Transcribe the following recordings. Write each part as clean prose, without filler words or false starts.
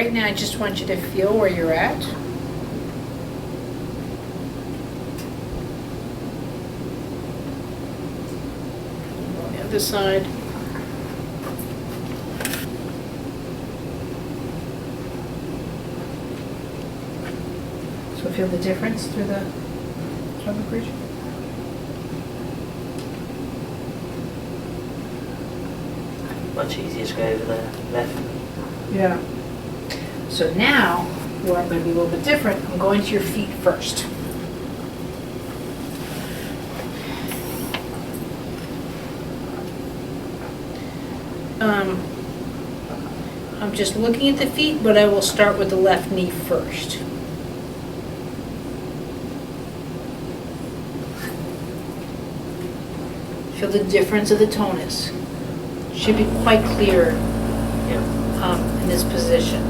right now I just want you to feel where you're at. On the other side. So feel the difference through the pelvic region? Much easier to go over the left. Yeah. So now, where I'm going to be a little bit different, I'm going to your feet first. I'm just looking at the feet, but I will start with the left knee first. Feel the difference of the tonus. Should be quite clear in this position.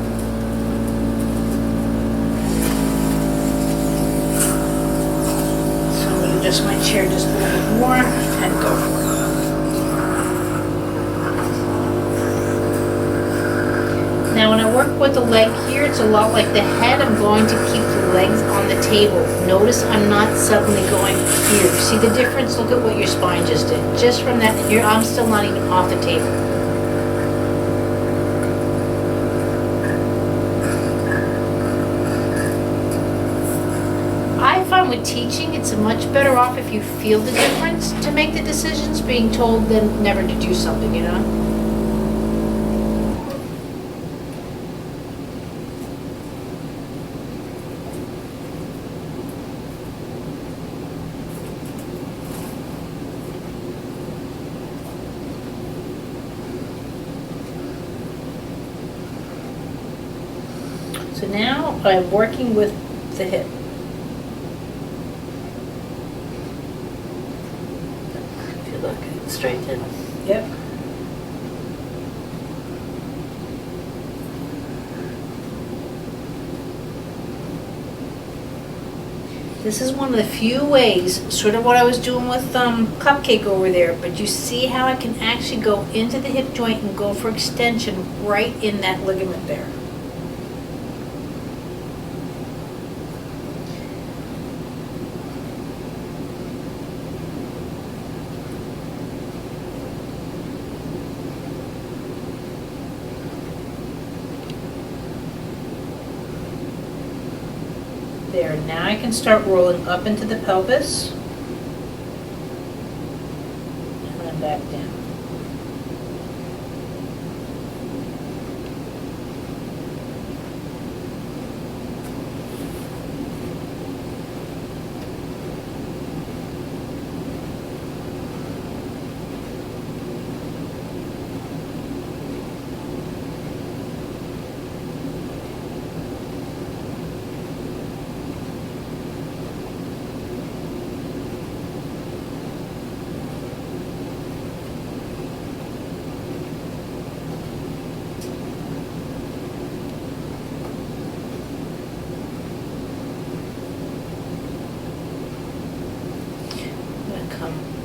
So I'm going to adjust my chair just a little bit more and go. Now when I work with the leg here, it's a lot like the head. I'm going to keep the legs on the table. Notice I'm not suddenly going here. See the difference? Look at what your spine just did. Just from that, here I'm still not even off the table. I find with teaching, it's much better off if you feel the difference to make the decisions, being told than never to do something, you know? So now I'm working with the hip. Feel like it's straight in. Yep. This is one of the few ways, sort of what I was doing with Cupcake over there, but you see how I can actually go into the hip joint and go for extension right in that ligament there. There, now I can start rolling up into the pelvis and then back down.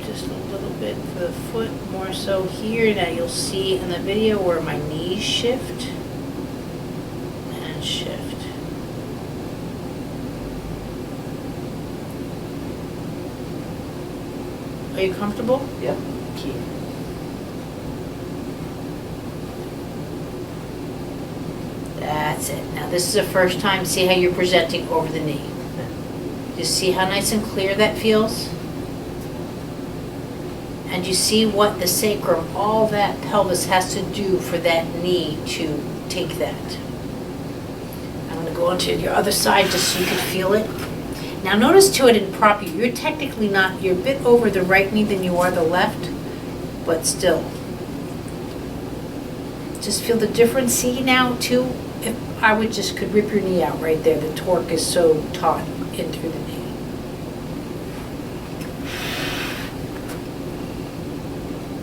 Just a little bit for the foot, more so here. Now you'll see in the video where my knees shift and shift. Are you comfortable? Yeah. Thank you. That's it. Now this is the first time, see how you're presenting over the knee. You see how nice and clear that feels? And you see what the sacrum, all that pelvis has to do for that knee to take that. I'm going to go onto your other side just so you can feel it. Now notice too, I didn't prop you. You're technically not, you're a bit over the right knee than you are the left, but still. Just feel the difference. See now too, if I would just could rip your knee out right there. The torque is so taut in through the knee.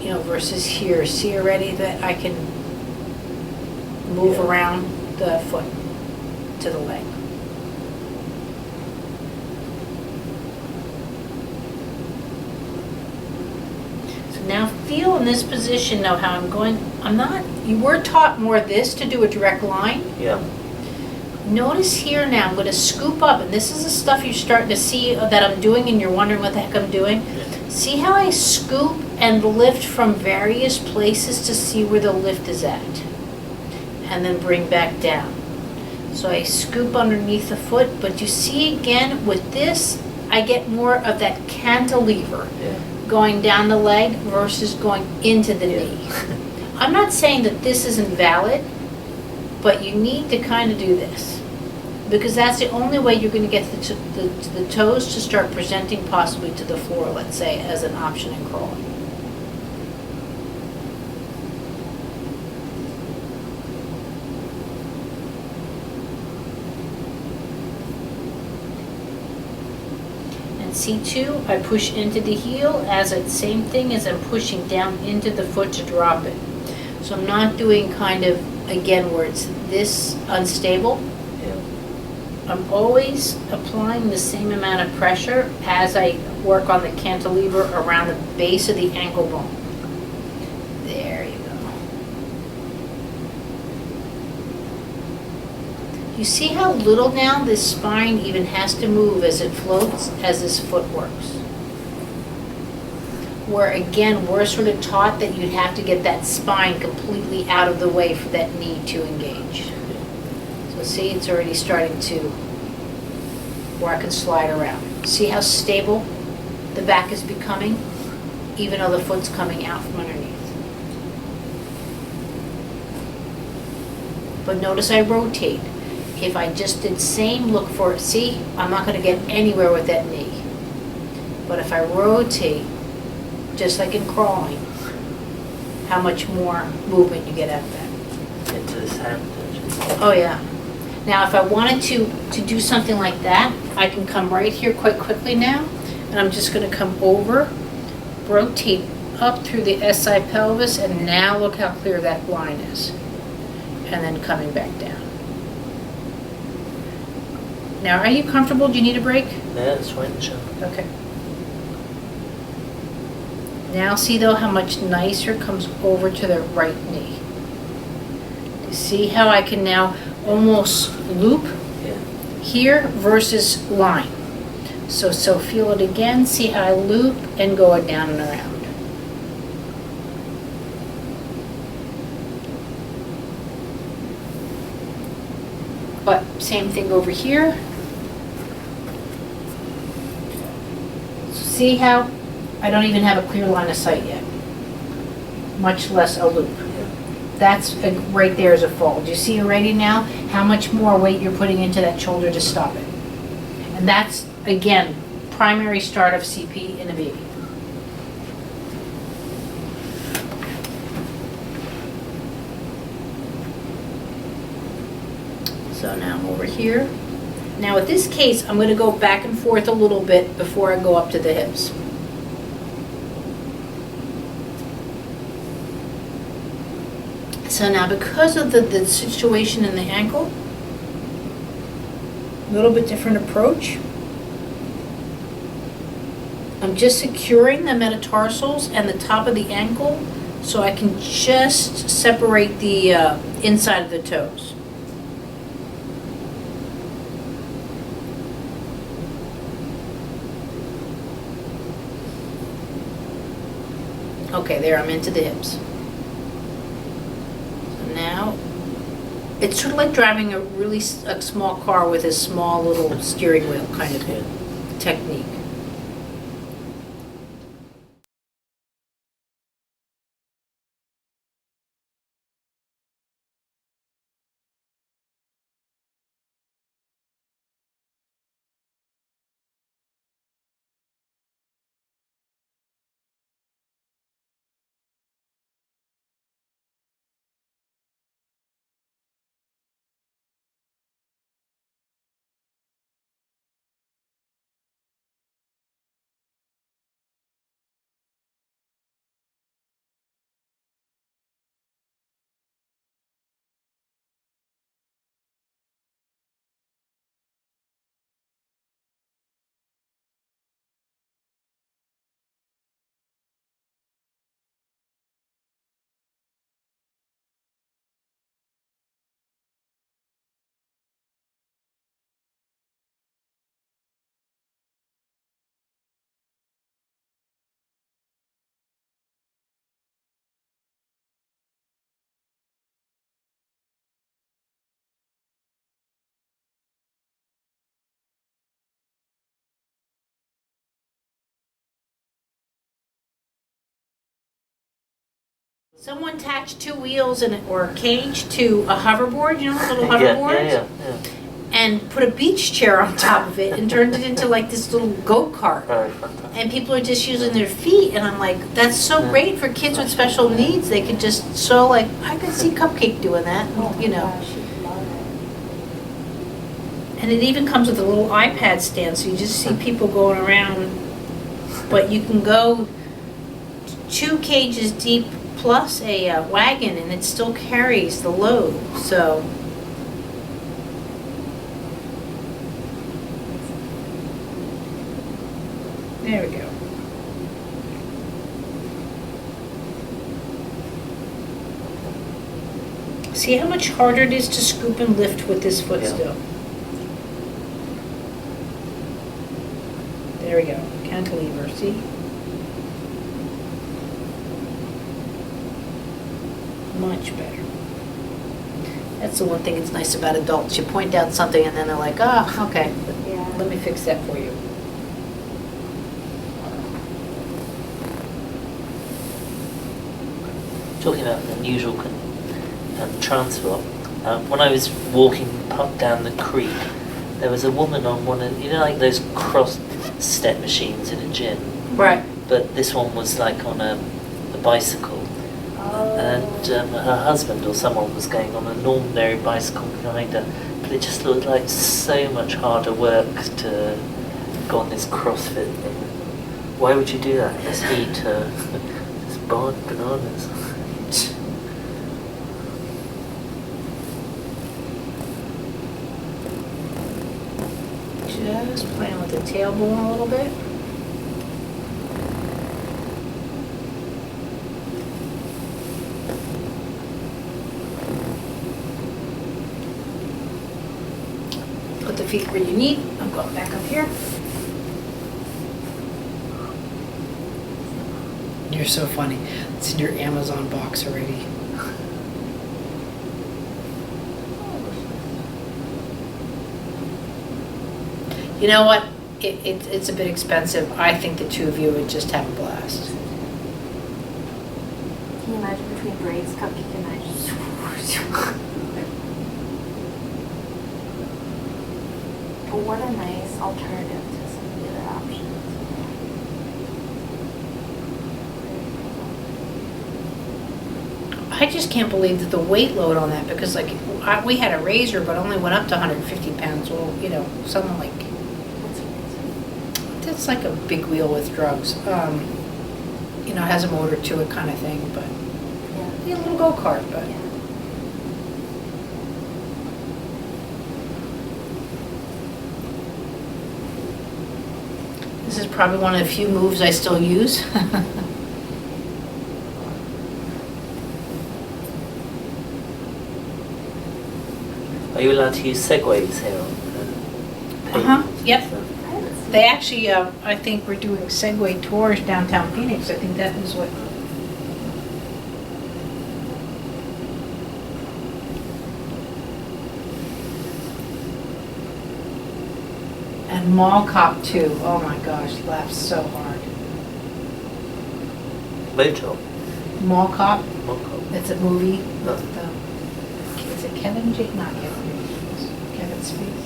You know, versus here. See already that I can move around the foot to the leg. So now feel in this position now how I'm going you were taught more this to do a direct line. Yeah. Notice here now, I'm gonna scoop up, and this is the stuff you're starting to see that I'm doing and you're wondering what the heck I'm doing. Yeah. See how I scoop and lift from various places to see where the lift is at. And then bring back down. So I scoop underneath the foot, but you see again, with this, I get more of that cantilever Yeah. going down the leg versus going into the Yeah. knee. I'm not saying that this isn't valid, but you need to kind of do this. Because that's the only way you're going to get the toes to start presenting possibly to the floor, let's say, as an option in crawling. And C2, I push into the heel as the same thing as I'm pushing down into the foot to drop it. So I'm not doing kind of, again, where it's this unstable. Yeah. I'm always applying the same amount of pressure as I work on the cantilever around the base of the ankle bone. There you go. You see how little now this spine even has to move as it floats, as this foot works? Where again, we're sort of taught that you'd have to get that spine completely out of the way for that knee to engage. So see, it's already starting to, where I can slide around. See how stable the back is becoming, even though the foot's coming out from underneath. But notice I rotate. If I just did same, look for it, see, I'm not going to get anywhere with that knee. But if I rotate, just like in crawling, how much more movement you get out of that. Into this hand. Oh yeah. Now if I wanted to do something like that, I can come right here quite quickly now, and I'm just going to come over, rotate up through the SI pelvis, and now look how clear that line is. And then coming back down. Now are you comfortable? Do you need a break? Yeah, it's fine, sure. Okay. Now see though how much nicer comes over to the right knee. You see how I can now almost loop Yeah. here versus line. So feel it again, see how I loop and go down and around. But same thing over here. See how I don't even have a clear line of sight yet, much less a loop. That's right there is a fold. You see already now how much more weight you're putting into that shoulder to stop it. And that's, again, primary start of CP in a baby. So now I'm over here. Now in this case, I'm going to go back and forth a little bit before I go up to the hips. So now because of the situation in the ankle, a little bit different approach. I'm just securing the metatarsals and the top of the ankle so I can just separate the inside of the toes. Okay, there, I'm into the hips. So now, it's sort of like driving a small car with a small little steering wheel kind of technique. Someone attached 2 wheels or a cage to a hoverboard, you know, those little Yeah, hoverboards? yeah. And put a beach chair on top of it and turned it into like this little go-kart. Very fantastic. And people are just using their feet, and I'm like, that's so Yeah. great for kids with special needs. They could just like, I could see Cupcake doing that, you know. She'd love it. And it even comes with a little iPad stand, so you just see people going around. But you can go 2 cages deep plus a wagon, and it still carries the load, so. There we go. See how much harder it is to scoop and lift with this foot Yeah. still? There we go. Cantilever, see? Much better. That's the one thing that's nice about adults. You point out something and then they're like, ah, okay, Yeah. let me fix that for you. Talking about an unusual transfer, when I was walking down the creek, there was a woman on one of, you know, like those cross step machines in a gym, Right. but this one was like on a bicycle, Oh. and her husband or someone was going on an ordinary bicycle behind her, but it just looked like so much harder work to go on this CrossFit thing. Why would you do that? This heat, this bananas. Just playing with the tailbone a little bit. Put the feet where you need. I'm going back up here. You're so funny. It's in your Amazon box already. You know what? It's a bit expensive. I think the 2 of you would just have a blast. Can you imagine between braids, Cupcake and I just... But what a nice alternative to some of the other options. I just can't believe that the weight load on that, because like, we had a razor but only went up to 150 pounds. Well, you know, someone like, That's amazing. that's like a big wheel with drugs. You know, has a motor to it kind of thing, but, Yeah. a little go-kart, but. Yeah. This is probably one of the few moves I still use. Are you allowed to use segways here on the Uh-huh, pavement? yep. So- They actually, I think we're doing Segway tours downtown Phoenix. I think that is what. And Mall Cop 2, oh my gosh, laughed so hard. Motel. Mall Cop, Motel. it's a movie No. with, is it Kevin J? Not Kevin James, Kevin Spacey.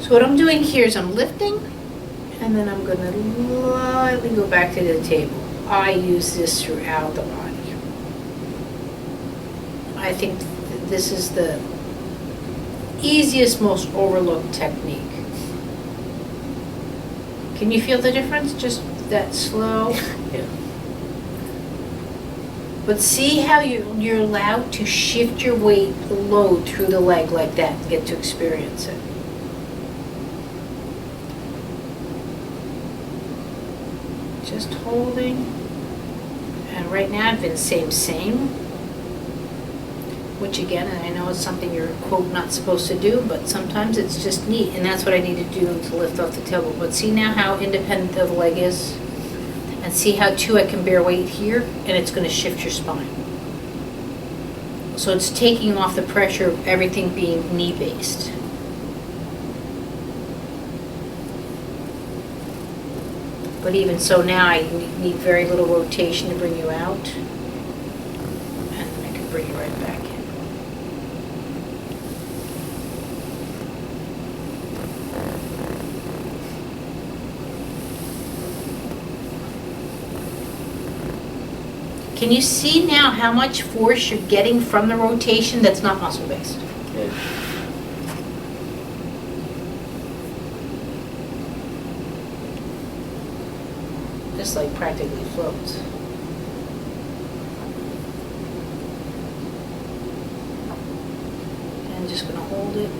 So what I'm doing here is I'm lifting, and then I'm gonna lightly go back to the table. I use this throughout the body. I think this is the easiest, most overlooked technique. Can you feel the difference? Just that slow? Yeah. But see how you're allowed to shift your weight, the load through the leg like that and get to experience it. holding. And right now I've been same. Which again, and I know it's something you're, quote, not supposed to do, but sometimes it's just neat. And that's what I need to do to lift off the tailbone. But see now how independent the leg is? And see how, too, I can bear weight here, and it's going to shift your spine. So it's taking off the pressure of everything being knee-based. But even so now, I need very little rotation to bring you out. And then I can bring you right back in. Can you see now how much force you're getting from the rotation that's not muscle-based? Yeah. Just like practically floats. And I'm just going to hold it.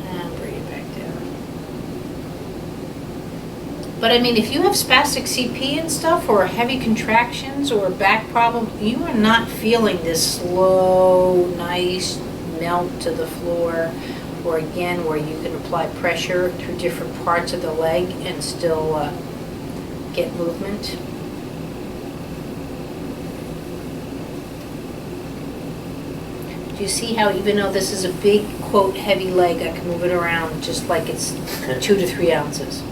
And bring it back down. But I mean, if you have spastic CP and stuff, or heavy contractions, or a back problem, you are not feeling this slow, nice melt to the floor, or again, where you can apply pressure through different parts of the leg and still get movement. Do you see how even though this is a big, quote, heavy leg, I can move it around just like it's 2 to 3 ounces?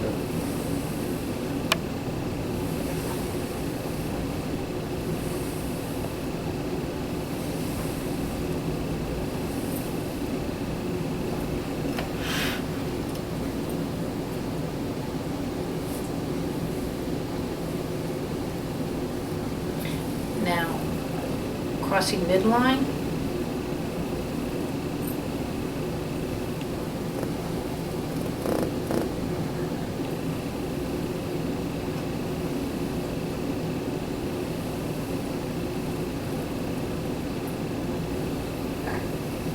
Now, crossing midline.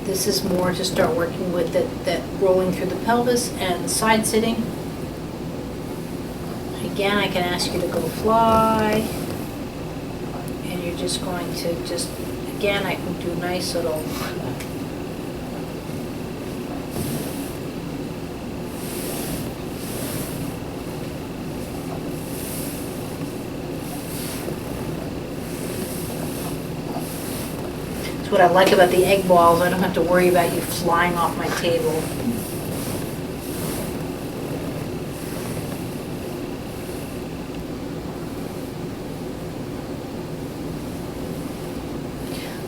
This is more to start working with that rolling through the pelvis and side sitting. Again, I can ask you to go fly. And you're just going to again, I can do nice little That's what I like about the egg balls. I don't have to worry about you flying off my table.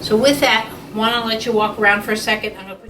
So with that, why don't I let you walk around for a second? I'm going to put